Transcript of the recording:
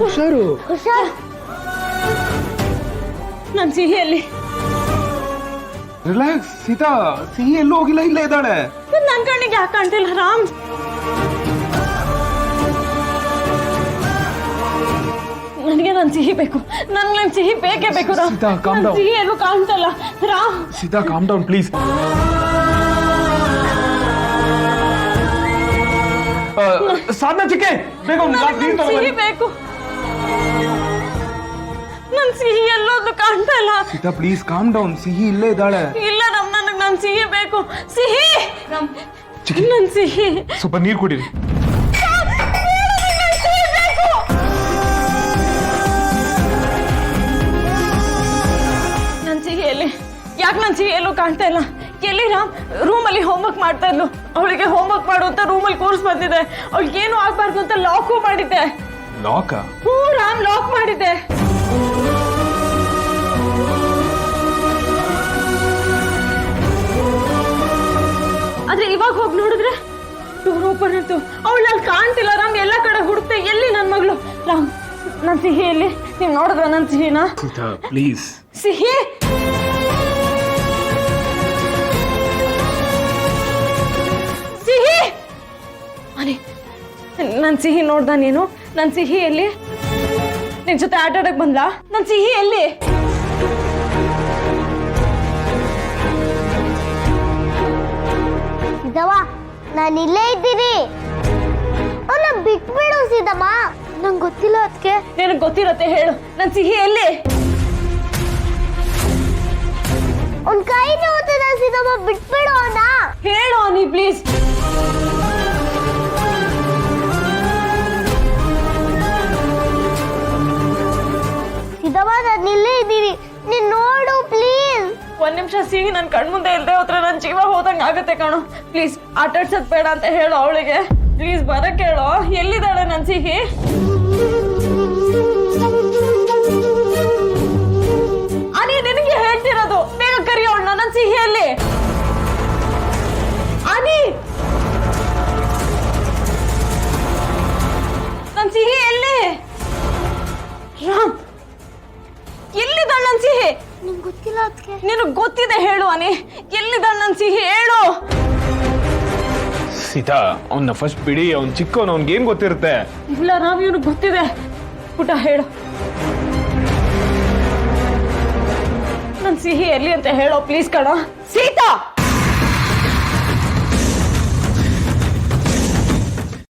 ಹುಷಾರು. ಹುಷಾರ್. ನನ್ ಸಿಹಿಯಲ್ಲಿ ರಿಲ್ಯಾಕ್ಸ್ ಸೀತಾ, ಸಿಹಿ ಎಲ್ಲೂ ಹೋಗಿಲ್ಲ, ಇಲ್ಲೇ ಇದ್ದಾಳೆ. ನನ್ ಕಣ್ಣಿಗೆ ಯಾಕೆ ಕಾಣ್ತಿಲ್ಲ ರಾಮ್? ನನಗೆ ನನ್ ಸಿಹಿ ಬೇಕು, ನನ್ ಸಿಹಿ ಬೇಕೇ ಬೇಕು ರಾಮ್. Sita, calm down. ಸಿಹಿ ಎಲ್ಲೂ ಕಾಣ್ತಲ್ಲ Ram. Sita calm down please. Sadhana ಚಿಕ್ಕೆ, ಬೇಗ ಒಂದು ಗ್ಲಾಸ್ ನೀರು ಸಿಹಿ ತಗೊಂಡು ಬೇಕು, ನನ್ ಸಿಹಿ ಎಲ್ಲೋದು ಕಾಣ್ತಾ ಇಲ್ಲ. ಸೀತಾ ಪ್ಲೀಸ್ ಕಾಮ್ ಡೌನ್, ಸಿಹಿ ಇಲ್ಲೇ ಇದ್ದಾಳೆ. ಇಲ್ಲ ರಾಮ್, ನನಗ್ ನನ್ ಸಿಹಿ ಬೇಕು. ಸಿಹಿ ರಾಮ್, ಚಿಕ್ಕಿ, ನನ್ ಸಿಹಿ. ಸ್ವಲ್ಪ ನೀರು ಕುಡೀರಿ. ನನ್ ಸಿಹಿ ಎಲ್ಲಿ? ಯಾಕೆ ನನ್ ಸಿಹಿ ಎಲ್ಲೂ ಕಾಣ್ತಾ ಇಲ್ಲ? ಎಲ್ಲಿ ರಾಮ್? ರೂಮಲ್ಲಿ ಹೋಮ್ವರ್ಕ್ ಮಾಡ್ತಾ ಇದ್ಲು. ಅವಳಿಗೆ ಹೋಮ್ವರ್ಕ್ ಮಾಡು ಅಂತ ರೂಮಲ್ಲಿ ಕೋರ್ಸ್ ಬಂದಿದೆ. ಅವಳಿಗೆ ಏನು ಆಗ್ಬಾರ್ದು ಅಂತ ಲಾಕು ಮಾಡಿದ್ದೆ. ಲಾಕ? ಹ್ಞೂ ರಾಮ್, ಲಾಕ್ ಮಾಡಿದ್ದೆ. ಆದ್ರೆ ಇವಾಗ ಹೋಗಿ ನೋಡಿದ್ರೆ ಡೋರ್ ಓಪನ್ ಇತ್ತು. ಅವಳು ಅಲ್ಲಿ ಕಾಣ್ತಿಲ್ಲ ರಾಮ್. ಎಲ್ಲ ಕಡೆ ಹುಡುಕ್ತೆ, ಎಲ್ಲಿ ನನ್ ಮಗಳು? ರಾಮ್, ನನ್ ಸಿಹಿ ಎಲ್ಲಿ? ನೀವ್ ನೋಡಿದ್ರ ನನ್ ಸಿಹಿನ? ಸೀತಾ ಪ್ಲೀಸ್. ಸಿಹಿ ಸಿಹಿ ಅರೆ, ನನ್ ಸಿಹಿ ನೋಡ್ದ ನೀನು? ನನ್ ಸಿಹಿ ಎಲ್ಲಿ? ನಿನ್ ಜೊತೆ ಆಟ ಆಡಕ್ ಬಂದ್ಲಾ? ನನ್ ಸಿಹಿ ಎಲ್ಲಿ? ಸಿದ್ದಮ್ಮ, ನಾನು ಇಲ್ಲೇ ಇದ್ದೀನಿ. ಅವನ್ನ ಬಿಟ್ಬಿಡು ಸಿದ್ದಮ್ಮ, ನಂಗೆ ಗೊತ್ತಿಲ್ಲ ಅದಕ್ಕೆ. ನಿನಗ್ ಗೊತ್ತಿರತ್ತೆ, ಹೇಳು. ನನ್ ಸಿಹಿ ಎಲ್ಲಿ? ಅವ್ನ ಕೈ ನೋಡ್ತದ ಸಿದ್ದಮ್ಮ, ಬಿಟ್ಬಿಡು ಅವನ. ಹೇಳು ನೀ ಪ್ಲೀಸ್. ಸಿದ್ದಮ್ಮ, ನಾನು ಇಲ್ಲೇ ಇದ್ದೀನಿ, ನೀನ್ ನೋಡು ಪ್ಲೀಸ್. ಒಂದ್ ನಿಮಿಷ ಸಿಹಿ ನನ್ ಕಣ್ಮುಂದೆ ಇಲ್ದೆ ಹೋದ್ರೆ ನನ್ ಜೀವ ಹೋದಂಗ ಆಗತ್ತೆ ಕಣು. ಪ್ಲೀಸ್ ಆಟಾಡ್ಸದ್ ಬೇಡ ಅಂತ ಹೇಳು ಅವಳಿಗೆ. ಪ್ಲೀಸ್ ಬರಕ್ ಹೇಳು. ಎಲ್ಲಿದ್ದಾಳೆ ನನ್ ಸಿಹಿ? ಅನಿ, ನಿನಗೆ ಹೇಳ್ತಿರೋದು, ಬೇಗ ಕರಿಯೋಣ. ನನ್ ಸಿಹಿಯಲ್ಲಿ ಅನಿ, ನನ್ ಸಿಹಿ ಎಲ್ಲಿ? ರಾಮ್, ಎಲ್ಲಿದ್ದಾಳೆ ನನ್ ಸಿಹಿ? ನಿಂಗೆ ಗೊತ್ತಿಲ್ಲ ಅದಕ್ಕೆ. ನಿನಗ್ ಗೊತ್ತಿದೆ, ಹೇಳು ಅನಿ. ಎಲ್ಲಿದ್ದಾಳೆ ನನ್ ಸಿಹಿ? ಹೇಳು. ಸೀತಾ, ಅವನ್ನ ಫಸ್ಟ್ ಬಿಡಿ, ಅವ್ನ್ ಚಿಕ್ಕವನು, ಅವ್ನಿಗೇನ್ ಗೊತ್ತಿರುತ್ತೆ? ಇಲ್ಲ ರಾಮ್, ಇವ್ನಿಗೆ ಗೊತ್ತಿದೆ. ಪುಟ ಹೇಳು, ನನ್ ಸಿಹಿ ಎಲ್ಲಿ ಅಂತ ಹೇಳೋ ಪ್ಲೀಸ್ ಕಣ. ಸೀತಾ,